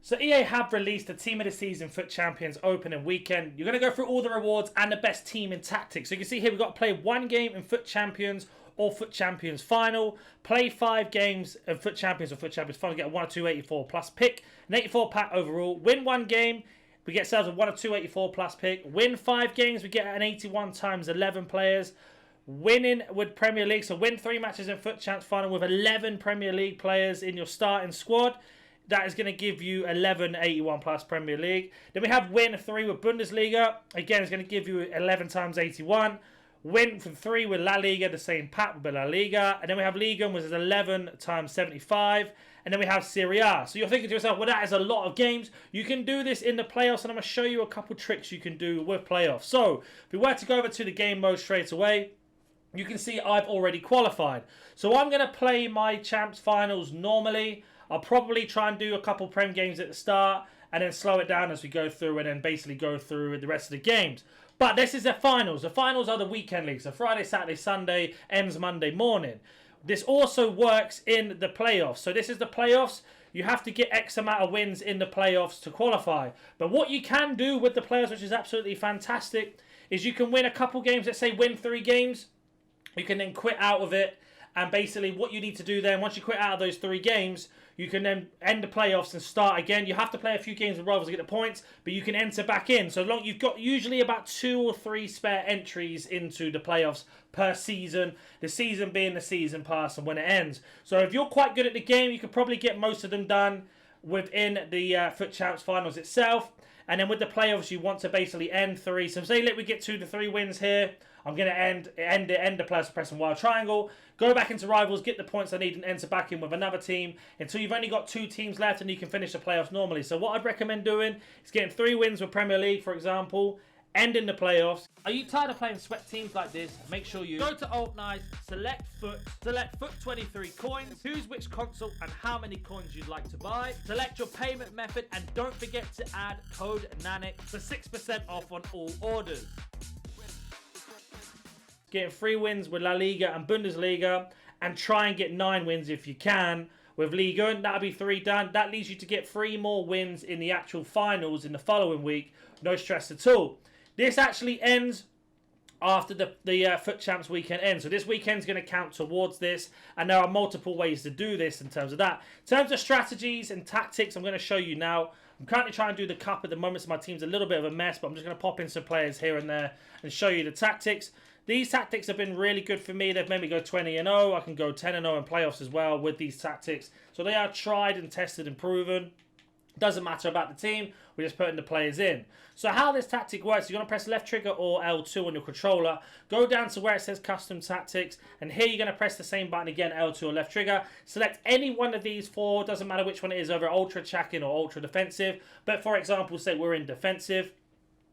So EA have released the Team of the Season FUT Champions opening weekend. You're going to go through all the rewards and the best team in tactics. So you can see here we've got to play one game in FUT Champions or FUT Champions Final. Play 5 games in FUT Champions or FUT Champions Final. Get a 1 of 284 plus pick. An 84 pack overall. Win 1 game. We get ourselves a 1 of 284 plus pick. Win 5 games. We get an 81 times 11 players. Winning with Premier League. So win 3 matches in FUT Champs Final with 11 Premier League players in your starting squad. That is going to give you 11 81 plus Premier League. Then we have win 3 with Bundesliga. Again, it's going to give you 11 times 81. Win for 3 with La Liga, the same pack with La Liga. And then we have Liga, which is 11 times 75. And then we have Serie A. So you're thinking to yourself, well, that is a lot of games. You can do this in the playoffs, and I'm going to show you a couple tricks you can do with playoffs. So if we were to go over to the game mode straight away, you can see I've already qualified. So I'm going to play my Champs Finals normally. I'll probably try and do a couple Prem games at the start and then slow it down as we go through and then basically go through the rest of the games. But this is the finals. The finals are the weekend leagues. So Friday, Saturday, Sunday, ends Monday morning. This also works in the playoffs. So this is the playoffs. You have to get X amount of wins in the playoffs to qualify. But what you can do with the playoffs, which is absolutely fantastic, is you can win a couple games. Let's say win 3 games. You can then quit out of it. And basically what you need to do then, once you quit out of those 3 games, you can then end the playoffs and start again. You have to play a few games with rivals to get the points, but you can enter back in. So long you've got usually about 2 or 3 spare entries into the playoffs per season. The season being the season pass and when it ends. So if you're quite good at the game, you could probably get most of them done within the FUT Champs Finals itself. And then with the playoffs, you want to basically end 3. So say let we get 2 to 3 wins here. I'm going to end the playoffs pressing wild triangle. Go back into rivals, get the points I need, and enter back in with another team until you've only got 2 teams left and you can finish the playoffs normally. So what I'd recommend doing is getting 3 wins with Premier League, for example, ending the playoffs. Are you tired of playing sweat teams like this? Make sure you go to Alt Nice, select FUT 23 coins, choose which console and how many coins you'd like to buy, select your payment method, and don't forget to add code NANIC for 6% off on all orders. Getting 3 wins with La Liga and Bundesliga, and try and get 9 wins if you can with Liga, and that'll be 3 done. That leads you to get 3 more wins in the actual finals in the following week. No stress at all. This actually ends after the FUT Champs weekend ends. So this weekend's going to count towards this, and there are multiple ways to do this in terms of that. In terms of strategies and tactics, I'm going to show you now. I'm currently trying to do the cup at the moment, so my team's a little bit of a mess, but I'm just going to pop in some players here and there and show you the tactics. These tactics have been really good for me. They've made me go 20-0. I can go 10-0 in playoffs as well with these tactics. So they are tried and tested and proven. Doesn't matter about the team. We're just putting the players in. So how this tactic works, you're going to press left trigger or L2 on your controller. Go down to where it says custom tactics. And here you're going to press the same button again, L2 or left trigger. Select any one of these 4. Doesn't matter which one it is, over ultra attacking or ultra defensive. But for example, say we're in defensive.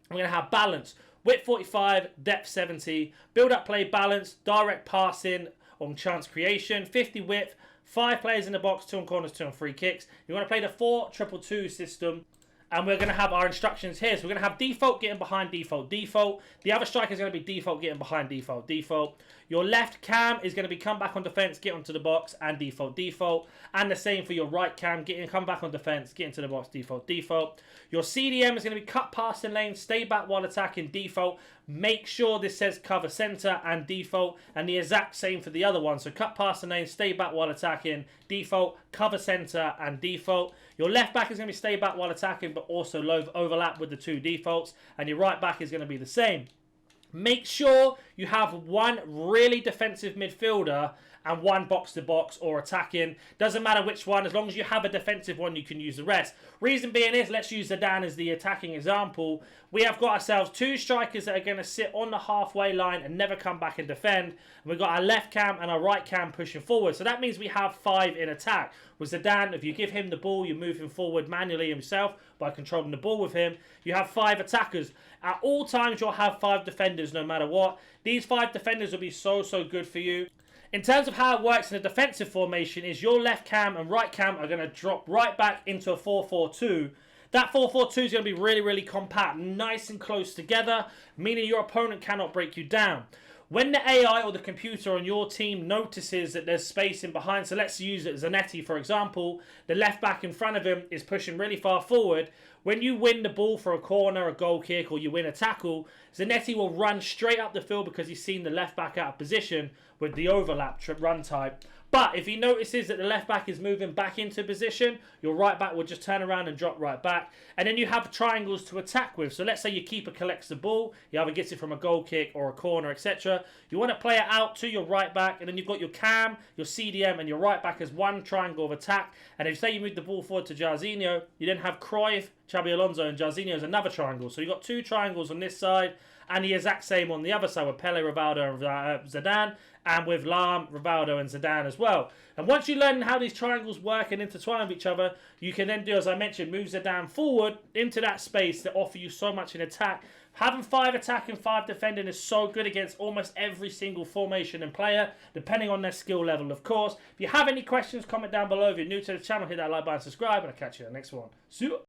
We're going to have balance. Width 45, depth 70, build up play balance, direct passing on chance creation, 50 width, 5 players in the box, 2 on corners, 2 on free kicks. You want to play the 4-2-2 system. And we're going to have our instructions here. So we're going to have default getting behind default, default. The other striker is going to be default getting behind default, default. Your left cam is going to be come back on defense, get onto the box, and default, default. And the same for your right cam, come back on defense, get into the box, default, default. Your CDM is going to be cut past the lane, stay back while attacking, default. Make sure this says cover center and default, and the exact same for the other one. So cut past the lane, stay back while attacking, default, cover center and default. Your left back is going to be stay back while attacking, but also low overlap with the 2 defaults, and your right back is going to be the same. Make sure you have 1 really defensive midfielder and 1 box-to-box or attacking. Doesn't matter which one. As long as you have a defensive one, you can use the rest. Reason being is, let's use Zidane as the attacking example. We have got ourselves 2 strikers that are going to sit on the halfway line and never come back and defend. And we've got our left cam and our right cam pushing forward. So that means we have 5 in attack. With Zidane, if you give him the ball, you move him forward manually himself by controlling the ball with him. You have 5 attackers. At all times, you'll have 5 defenders no matter what. These 5 defenders will be so good for you. In terms of how it works in a defensive formation is your left cam and right cam are going to drop right back into a 4-4-2. That 4-4-2 is going to be really compact, nice and close together, meaning your opponent cannot break you down. When the AI or the computer on your team notices that there's space in behind, so let's use it Zanetti for example, the left back in front of him is pushing really far forward. When you win the ball for a corner, a goal kick, or you win a tackle, Zanetti will run straight up the field because he's seen the left back out of position with the overlap run type. But if he notices that the left back is moving back into position, your right back will just turn around and drop right back. And then you have triangles to attack with. So let's say your keeper collects the ball. He either gets it from a goal kick or a corner, etc. You want to play it out to your right back. And then you've got your cam, your CDM, and your right back as one triangle of attack. And if say you move the ball forward to Jairzinho, you then have Cruyff, Xabi Alonso, and Jairzinho as another triangle. So you've got two triangles on this side. And the exact same on the other side with Pele, Rivaldo, and Zidane, and with Lahm, Rivaldo, and Zidane as well. And once you learn how these triangles work and intertwine with each other, you can then do, as I mentioned, move Zidane forward into that space that offer you so much in attack. Having 5 attacking, 5 defending is so good against almost every single formation and player, depending on their skill level, of course. If you have any questions, comment down below. If you're new to the channel, hit that like button, subscribe, and I'll catch you in the next one. See you.